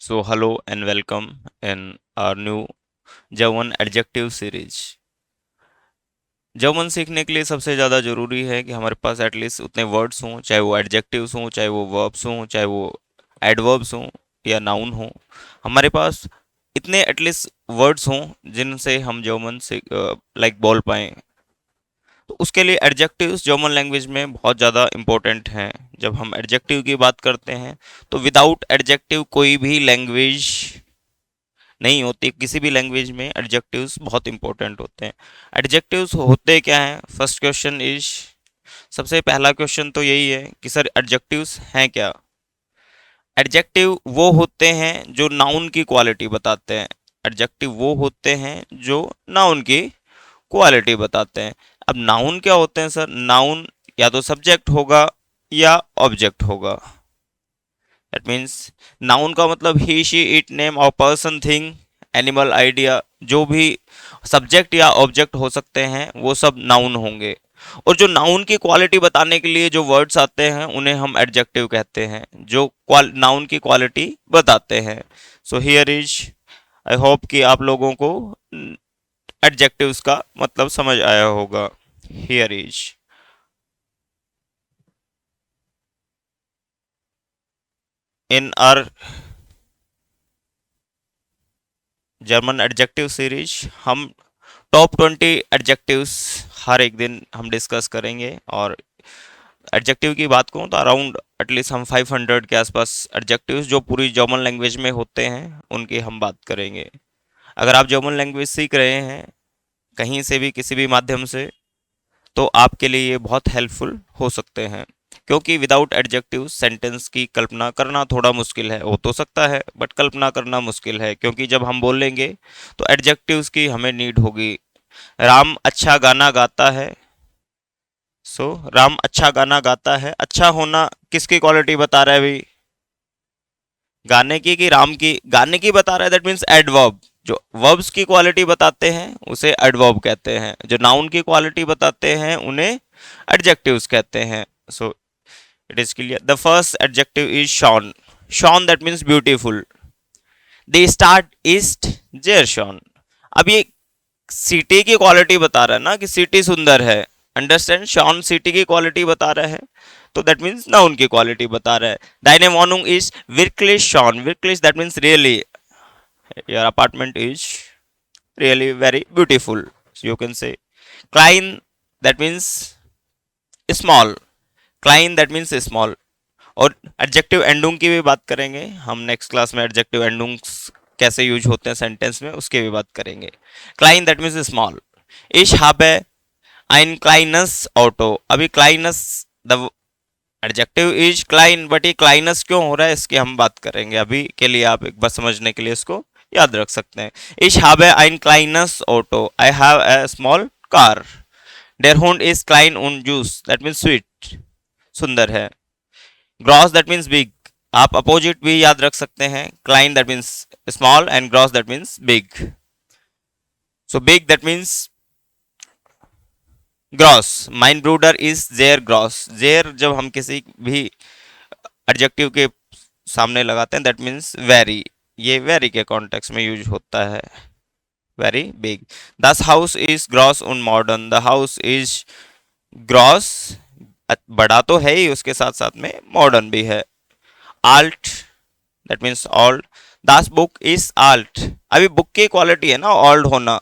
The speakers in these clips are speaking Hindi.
So, hello and welcome in our new German adjective series. German सीखने के लिए सबसे ज़्यादा ज़रूरी है कि हमारे पास एटलीस्ट उतने वर्ड्स हों, चाहे वो एडजेक्टिव्स हों, चाहे वो वर्ब्स हों, चाहे वो एडवर्ब्स हों या नाउन हों। हमारे पास इतने एटलीस्ट वर्ड्स हों जिनसे हम जर्मन से बोल पाएँ। तो उसके लिए एडजेक्टिव्स जर्मन लैंग्वेज में बहुत ज़्यादा इम्पोर्टेंट हैं। जब हम एडजेक्टिव की बात करते हैं तो विदाउट एडजेक्टिव कोई भी लैंग्वेज नहीं होती। किसी भी लैंग्वेज में एडजेक्टिव्स बहुत इंपॉर्टेंट होते हैं। एडजेक्टिव्स होते क्या हैं? फर्स्ट क्वेश्चन इज, सबसे पहला क्वेश्चन तो यही है कि सर एडजेक्टिव्स हैं क्या। एडजेक्टिव वो होते हैं जो नाउन की क्वालिटी बताते हैं। एडजेक्टिव वो होते हैं जो नाउन की क्वालिटी बताते हैं। अब नाउन क्या होते हैं सर? नाउन या तो सब्जेक्ट होगा या ऑब्जेक्ट होगा। दैट मीन्स नाउन का मतलब ही शी इट नेम और पर्सन थिंग एनिमल आइडिया, जो भी सब्जेक्ट या ऑब्जेक्ट हो सकते हैं वो सब नाउन होंगे। और जो नाउन की क्वालिटी बताने के लिए जो वर्ड्स आते हैं उन्हें हम एडजेक्टिव कहते हैं, जो नाउन की क्वालिटी बताते हैं। सो हियर इज, आई होप कि आप लोगों को एडजेक्टिव्स का मतलब समझ आया होगा। Here is, in are German adjective series हम टॉप 20 एडजेक्टिव्स हर एक दिन हम डिस्कस करेंगे। और एडजेक्टिव की बात करूँ तो अराउंड एटलीस्ट हम 500 के आसपास एडजेक्टिव्स जो पूरी जर्मन लैंग्वेज में होते हैं उनकी हम बात करेंगे। अगर आप जर्मन लैंग्वेज सीख रहे हैं कहीं से भी किसी भी माध्यम से, तो आपके लिए ये बहुत हेल्पफुल हो सकते हैं। क्योंकि विदाउट एडजेक्टिव सेंटेंस की कल्पना करना थोड़ा मुश्किल है। हो तो सकता है बट कल्पना करना मुश्किल है, क्योंकि जब हम बोलेंगे तो एडजेक्टिव्स की हमें नीड होगी। राम अच्छा गाना गाता है। सो राम अच्छा गाना गाता है, अच्छा होना किसकी क्वालिटी बता रहा है भाई? गाने की कि राम की? गाने की बता रहा है, दैट मीन्स एडवर्ब। जो वर्ब्स की क्वालिटी बताते हैं उसे एडवर्ब कहते हैं, जो नाउन की क्वालिटी बताते हैं उन्हें एडजेक्टिव्स कहते हैं। So it is clear. The first adjective is शॉन। शॉन दैट मीन्स ब्यूटीफुल। दे स्टार्ट ईस्ट जेर शॉन। अब ये सिटी की क्वालिटी बता रहा है ना कि सिटी सुंदर है। अंडरस्टैंड? शॉन सिटी की क्वालिटी बता रहा है, तो दैट मीन्स नाउन की क्वालिटी बता रहा है। दाइने वॉनुंग इज विर्कलिश शॉन। विर्कलिश that means really, your apartment is really very beautiful, you can say. क्लाइन दैट मीन्स स्मॉल। क्लाइन दैट मीन्स स्मॉल। और एडजेक्टिव एंडुंग की भी बात करेंगे हम नेक्स्ट क्लास में। एडजेक्टिव एंडुंग्स कैसे यूज होते हैं सेंटेंस में उसकी भी बात करेंगे। क्लाइन दैट मीन्स स्मॉल। इश habe ein kleines Auto। अभी क्लाइनस, द एडजेक्टिव इज क्लाइन, बट ये क्लाइनस क्यों हो रहा है इसकी हम बात करेंगे। अभी के लिए आप एक बार समझने के लिए इसको याद रख सकते हैं। इश habe ein kleines Auto, I have a small car. देयर हुंड इज क्लाइन und जूस, दैट मीन्स स्वीट, सुंदर है। ग्रॉस दैट मीन्स बिग, आप अपोजिट भी याद रख सकते हैं। क्लाइन दैट मीन्स स्मॉल एंड ग्रॉस that means big. So big that means ग्रॉस। माइन ब्रूडर इज जेयर ग्रॉस। जेयर जब हम किसी भी एडजेक्टिव के सामने लगाते हैं दैट मीन्स वेरी। ये वेरी के कॉन्टेक्स्ट में यूज होता है। Very big. दस हाउस इज ग्रॉस उन modern. The house is gross, बड़ा तो है ही, उसके साथ साथ में मॉडर्न भी है। आल्ट दैट मीन्स ओल्ड। दास बुक इज आल्ट। अभी बुक की क्वालिटी है ना ओल्ड होना,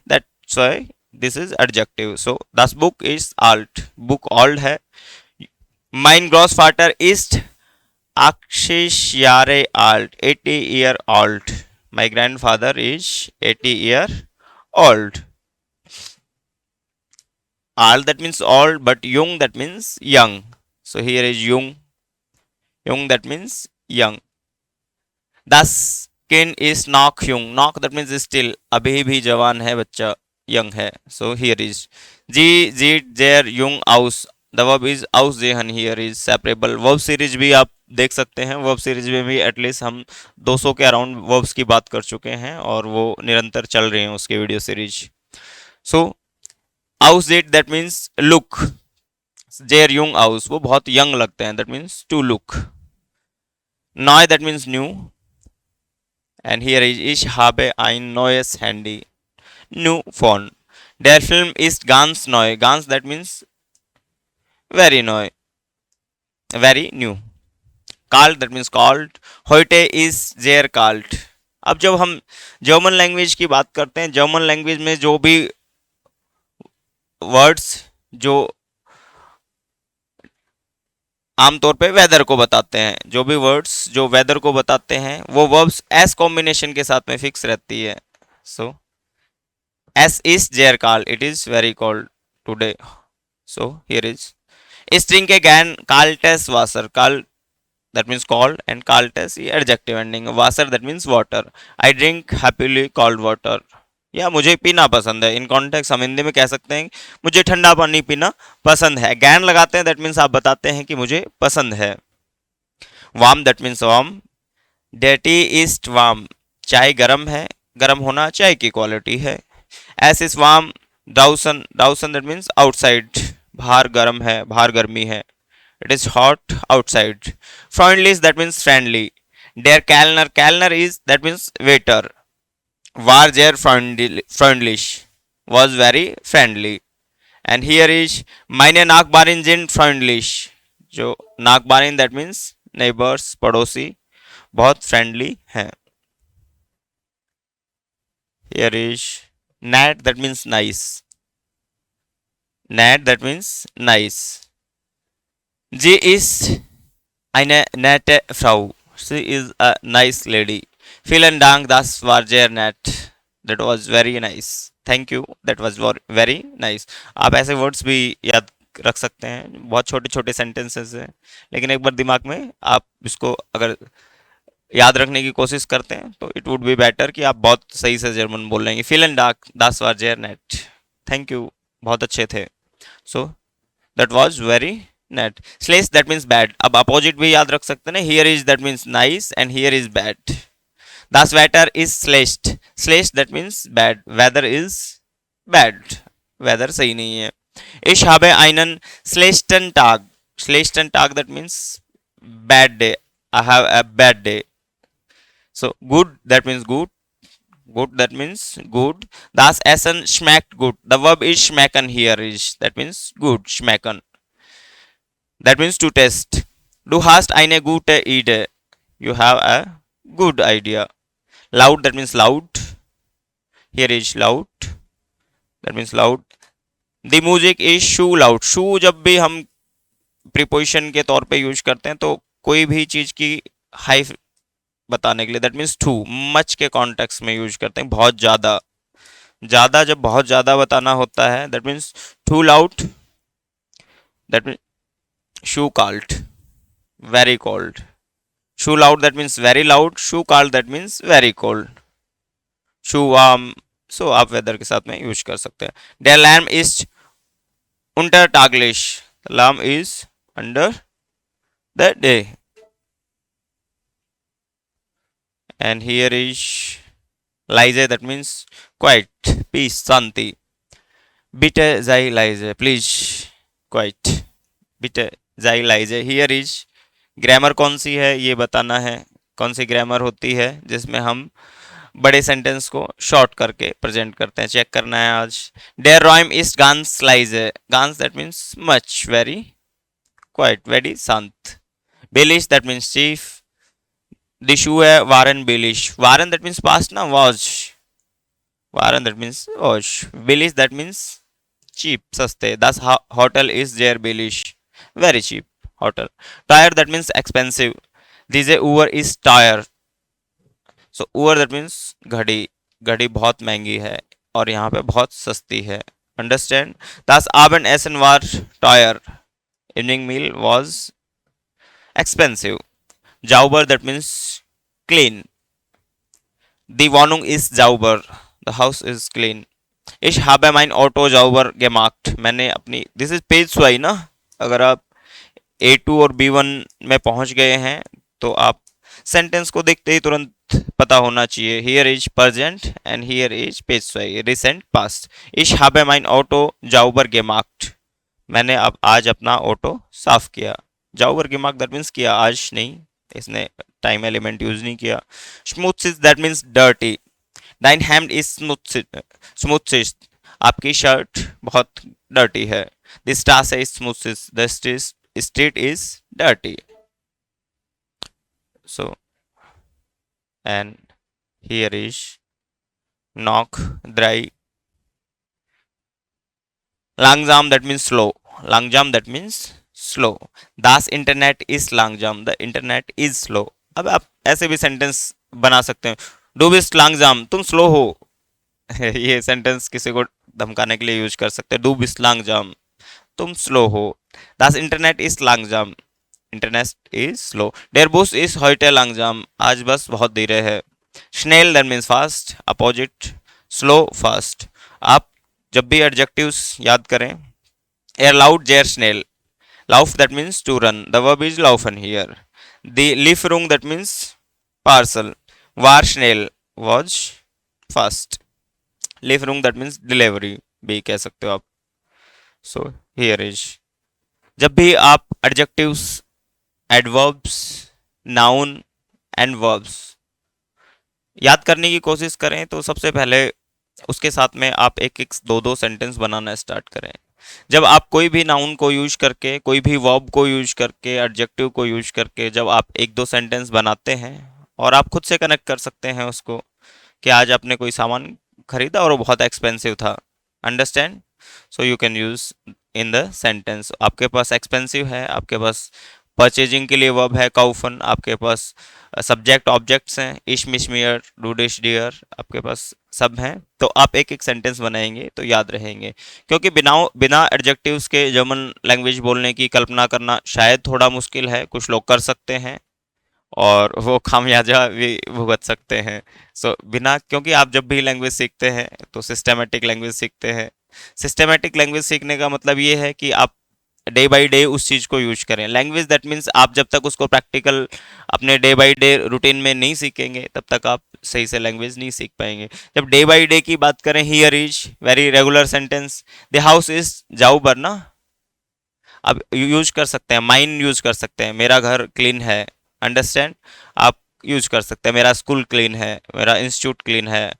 that's why this is adjective. So दास बुक इज आल्ट, बुक ओल्ड है। माइन ग्रॉस फाटर इज 80 Jahre alt, 80 year old. My grandfather is 80 year old. Old that means old, but young that means young. So here is young. Young that means young. Das Kind is noch young. Noch that means still. अभी भी जवान है बच्चा, young है. So here is जी जी their young aus. The verb is ausgehen। Here is separable. Verb series भी आप देख सकते हैं। वर्ब सीरीज में भी एटलीस्ट हम 200 के अराउंड वर्ब्स की बात कर चुके हैं और वो निरंतर चल रही हैं उसके वीडियो सीरीज। सो आउस डेट दैट मीन्स लुक। जेयर यंग आउस, वो बहुत यंग लगते हैं, दैट मीन्स टू लुक। नॉय that means new. And here is Ich habe ein neues Handy. New phone. Der Film ist ganz neu. Ganz that means very neu. Very new. Kalt that means cold. Heute ist sehr kalt. अब जब हम जर्मन लैंग्वेज की बात करते हैं, जर्मन लैंग्वेज में जो भी वर्ड्स जो आमतौर पे वेदर को बताते हैं, जो भी वर्ड्स जो वेदर को बताते हैं वो वर्ब्स एस कॉम्बिनेशन के साथ में फिक्स रहती है. सो एस इज जेयर कॉल्ड, it is very cold today. So here is इस ड्रिंक के गैन काल्टेस वासर. काल that means cold and kaltes adjective ending. Wasser that means water. I drink happily cold water. या मुझे पीना पसंद है. इन कॉन्टेक्स्ट हम हिंदी में कह सकते हैं मुझे ठंडा पानी पीना पसंद है. गैन लगाते हैं दैट मीन्स आप बताते हैं कि मुझे पसंद है. Warm that means warm. Deity is warm. चाय गर्म है. गर्म होना चाय की क्वालिटी है. S is warm. Dawson. Dawson that means outside. बाहर गर्म है, बाहर गर्मी है. It is hot outside. Freundlich that means friendly. Der Kellner. Kellner is that means waiter. War sehr freundlich. Was very friendly. And here is meine Nachbarin sind freundlich. जो Nachbarin that means neighbors, पड़ोसी बहुत friendly हैं. Here is nat that means nice. Nat that means nice. Sie ist eine nette Frau. She is a nice lady. Vielen Dank, das war sehr nett. That was very nice. Thank you, that was very nice. आप ऐसे वर्ड्स भी याद रख सकते हैं. बहुत छोटे छोटे सेंटेंसेस हैं, लेकिन एक बार दिमाग में आप इसको अगर याद रखने की कोशिश करते हैं तो इट वुड बी बेटर कि आप बहुत सही से जर्मन बोल लेंगे. Vielen Dank, das war sehr nett. Thank you, बहुत अच्छे थे. So that was very net. Slash that means bad. अब अपोजिट भी याद रख सकते हैं ना. Here is that means nice and here is bad. Das Wetter is schlecht. Schlecht that means bad. Weather is bad. Weather सही नहीं है. Ich habe einen schlechten Tag. Schlechten Tag that means bad day. I have a bad day. So good that means good. Good that means good. Das Essen schmeckt gut. The verb is schmecken here is that means good. Schmecken. That means to test. Du hast eine gute Idee. You have a good idea. Loud that means loud. Here is loud. That means loud. The music is shoe loud. Shoe जब भी हम प्रीपोजिशन के तौर पे यूज करते हैं तो कोई भी चीज की हाई बताने के लिए दैट मीन्स टू. मच के कॉन्टेक्स्ट में यूज करते हैं. बहुत ज्यादा. ज्यादा जब बहुत ज्यादा बताना होता है that means too loud. That means shoe cold, very cold. Shoe loud that means very loud. Shoe cold that means very cold. Shoe warm. So आप वेदर के साथ में यूज कर सकते हैं. Der Lärm ist untertaglich. The Lärm is under the day. And here is leise that means quiet, peace, Shanti. Bitte sei leise, please quiet. Bitte sei leise. Here is grammar कौन सी है ये बताना है. कौन सी ग्रामर होती है जिसमें हम बड़े सेंटेंस को शॉर्ट करके प्रेजेंट करते हैं, चेक करना है आज. Der Räum ist ganz leise. Ganz that means much, very quiet, very शांत. Billig that means cheap. The Schuhe waren billig. Waren that means past ना, was. Waren that means was. Billig that means cheap, सस्ते. Das hotel is sehr billig. Very cheap hotel. Tire that means expensive. Diese Uhr is tire. So Uhr that means घड़ी. घड़ी बहुत महंगी है और यहाँ पे बहुत सस्ती है. Understand? Das Abendessen war teuer. Evening meal was expensive. Sauber that means clean. Die Wohnung ist sauber. The house is clean. Ich habe mein Auto sauber gemacht. मैंने अपनी दिस इज पेज वाई ना. अगर आप A2 और B1 में पहुंच गए हैं तो आप सेंटेंस को देखते ही तुरंत पता होना चाहिए. Here is present and here is पेज वाई recent past. Ich habe mein Auto sauber gemacht. मैंने अब आज अपना ऑटो साफ किया. sauber gemacht दैट मीन्स किया, आज नहीं इसने टाइम एलिमेंट यूज नहीं किया। स्मूथ दैट मीन्स डर्टी। डाइन हैम्ड इज स्मूथ। आपकी शर्ट बहुत डर्टी है। दिस टास्क इज स्मूथ। The street is dirty. So and here is knock, dry. Langjam that means slow. Langjam that means slow. Das internet is langjam. The internet is slow. अब आप ऐसे भी सेंटेंस बना सकते हैं। डू बिस्ट लांगजाम, तुम स्लो हो। ये सेंटेंस किसी को धमकाने के लिए यूज कर सकते हैं। डू बिस्ट लांगजाम, तुम स्लो हो। दास इंटरनेट इज लांगजाम, इंटरनेट इज स्लो। डेयर बुस इज हॉइटे लांगजाम, आज बस बहुत धीरे है। स्नेल that means fast, opposite slow fast. आप जब भी एडजेक्टिव्स याद करें, एर लाउड जेयर स्नेल। लाउफ that means to run, the verb is लाउफन हियर। द लिफरूंग दैट मीन्स पार्सल। वार स्नेल वॉज फास्ट। लिफरूंग दैट मीन्स डिलीवरी भी कह सकते हो आप। सो हियर इज, जब भी आप adjectives, adverbs, noun and verbs याद करने की कोशिश करें तो सबसे पहले उसके साथ में आप एक एक दो दो सेंटेंस बनाना स्टार्ट करें। जब आप कोई भी नाउन को यूज करके, कोई भी वर्ब को यूज करके, एडजेक्टिव को यूज करके जब आप एक दो सेंटेंस बनाते हैं और आप खुद से कनेक्ट कर सकते हैं उसको कि आज आपने कोई सामान खरीदा और वो बहुत एक्सपेंसिव था, understand. So you can use in the sentence. आपके पास एक्सपेंसिव है, आपके पास परचेजिंग के लिए वर्ब है काउफन, आपके पास सब्जेक्ट ऑब्जेक्ट्स हैं, इश मिश मियर डू डिश डियर, आपके पास सब हैं। तो आप एक एक सेंटेंस बनाएंगे तो याद रहेंगे। क्योंकि बिना बिना एडजेक्टिव्स के जर्मन लैंग्वेज बोलने की कल्पना करना शायद थोड़ा मुश्किल है। कुछ लोग कर सकते हैं और वो खामियाजा भी भुगत सकते हैं। बिना, क्योंकि आप जब भी लैंग्वेज सीखते हैं तो सिस्टेमेटिक लैंग्वेज सीखते हैं। सिस्टेमेटिक लैंग्वेज सीखने का मतलब ये है कि आप डे बाई डे उस चीज़ को यूज करें। लैंग्वेज दैट मीन्स आप जब तक उसको प्रैक्टिकल अपने डे बाई डे रूटीन में नहीं सीखेंगे तब तक आप सही से लैंग्वेज नहीं सीख पाएंगे। जब डे बाई डे की बात करें, here is very regular sentence. The house is जाऊ बरना, आप यूज कर सकते हैं। माइन यूज कर सकते हैं, मेरा घर क्लीन है, अंडरस्टैंड। आप यूज कर सकते हैं, मेरा स्कूल क्लीन है, मेरा इंस्टीट्यूट क्लीन है।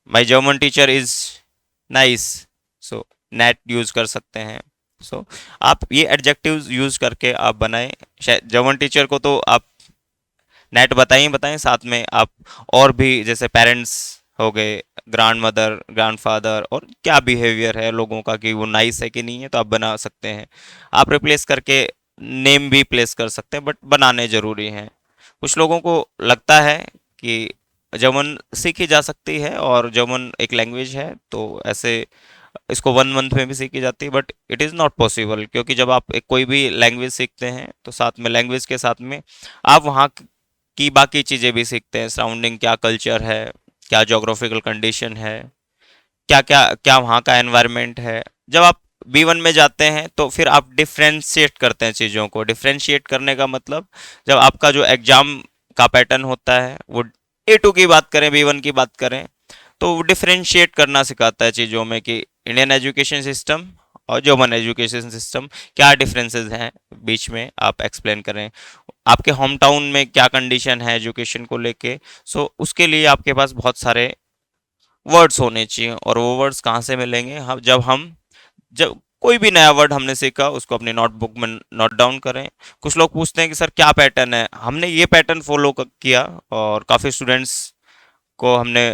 My German teacher is nice, so नेट यूज कर सकते हैं। आप ये एडजेक्टिव्स यूज करके आप बनाएं। शायद जर्मन टीचर को तो आप नेट बताएं बताएं, साथ में आप और भी जैसे पेरेंट्स हो गए, ग्रैंड मदर, ग्रैंड फादर, और क्या बिहेवियर है लोगों का कि वो नाइस है कि नहीं है, तो आप बना सकते हैं। आप रिप्लेस करके नेम भी प्लेस कर सकते हैं, बट बनाने जरूरी हैं। कुछ लोगों को लगता है कि जर्मन सीखी जा सकती है और जर्मन एक लैंग्वेज है तो ऐसे इसको 1 मंथ में भी सीखी जाती है, but it is not possible. क्योंकि जब आप एक कोई भी लैंग्वेज सीखते हैं तो साथ में लैंग्वेज के साथ में आप वहाँ की बाकी चीज़ें भी सीखते हैं। सराउंडिंग क्या कल्चर है, क्या जोग्राफिकल कंडीशन है, क्या क्या क्या वहाँ का एनवायरनमेंट है। जब आप B1 में जाते हैं तो फिर आप डिफ्रेंशिएट करते हैं चीज़ों को। डिफ्रेंशिएट करने का मतलब, जब आपका जो एग्जाम का पैटर्न होता है वो A2 की बात करें, B1 की बात करें, तो वो डिफ्रेंशिएट करना सिखाता है चीज़ों में कि इंडियन एजुकेशन सिस्टम और जर्मन एजुकेशन सिस्टम क्या डिफरेंसेस हैं बीच में, आप एक्सप्लेन करें। आपके होम टाउन में क्या कंडीशन है एजुकेशन को लेके। उसके लिए आपके पास बहुत सारे वर्ड्स होने चाहिए। और वो वर्ड्स कहाँ से मिलेंगे? जब कोई भी नया वर्ड हमने सीखा उसको अपनी नोटबुक में नोट डाउन करें। कुछ लोग पूछते हैं कि सर क्या पैटर्न है, हमने ये पैटर्न फॉलो किया और काफ़ी स्टूडेंट्स को हमने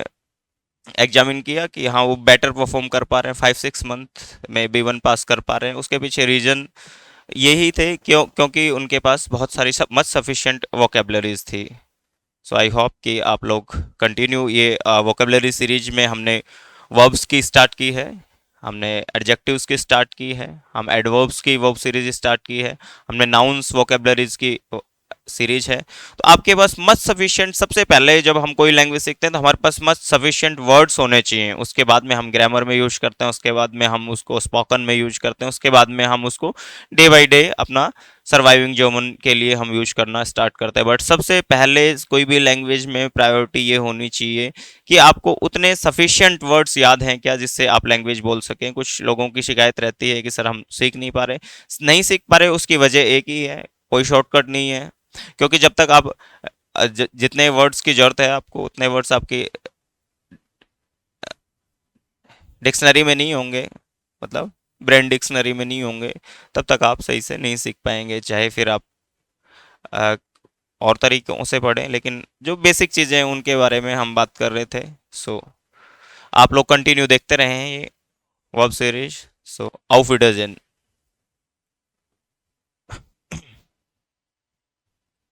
एग्जामिन किया कि हाँ वो बेटर परफॉर्म कर पा रहे हैं, 5-6 मंथ में B1 पास कर पा रहे हैं। उसके पीछे रीजन यही थे क्योंकि उनके पास बहुत सारी मच सफिशिएंट वोकेबलरीज थी। आई होप कि आप लोग कंटिन्यू ये वोकेबलरी सीरीज में हमने वर्ब्स की स्टार्ट की है, हमने एडजेक्टिव्स की स्टार्ट की है, हम एडवर्ब्स की वर्ब सीरीज स्टार्ट की है, हमने नाउन्स वोकेबलरीज की सीरीज है। तो आपके पास मच सफिशिएंट, सबसे पहले जब हम कोई लैंग्वेज सीखते हैं तो हमारे पास मच सफिशिएंट वर्ड्स होने चाहिए। उसके बाद में हम ग्रामर में यूज करते हैं, उसके बाद में हम उसको स्पोकन में यूज करते हैं, उसके बाद में हम उसको डे बाई डे अपना सर्वाइविंग जर्मन के लिए हम यूज करना स्टार्ट करते हैं। बट सबसे पहले कोई भी लैंग्वेज में प्रायोरिटी ये होनी चाहिए कि आपको उतने सफिशिएंट वर्ड्स याद हैं क्या जिससे आप लैंग्वेज बोल सकें। कुछ लोगों की शिकायत रहती है कि सर हम सीख नहीं पा रहे, नहीं सीख पा रहे, उसकी वजह एक ही है, कोई शॉर्टकट नहीं है। क्योंकि जब तक आप जितने वर्ड्स की जरूरत है आपको उतने वर्ड्स आपकी डिक्शनरी में नहीं होंगे, मतलब ब्रेन डिक्शनरी में नहीं होंगे, तब तक आप सही से नहीं सीख पाएंगे, चाहे फिर आप अ, और तरीकों से पढ़ें। लेकिन जो बेसिक चीज़ें हैं उनके बारे में हम बात कर रहे थे। सो आप लोग कंटिन्यू देखते रहें ये वेब सीरीज। सो auf Wiedersehen।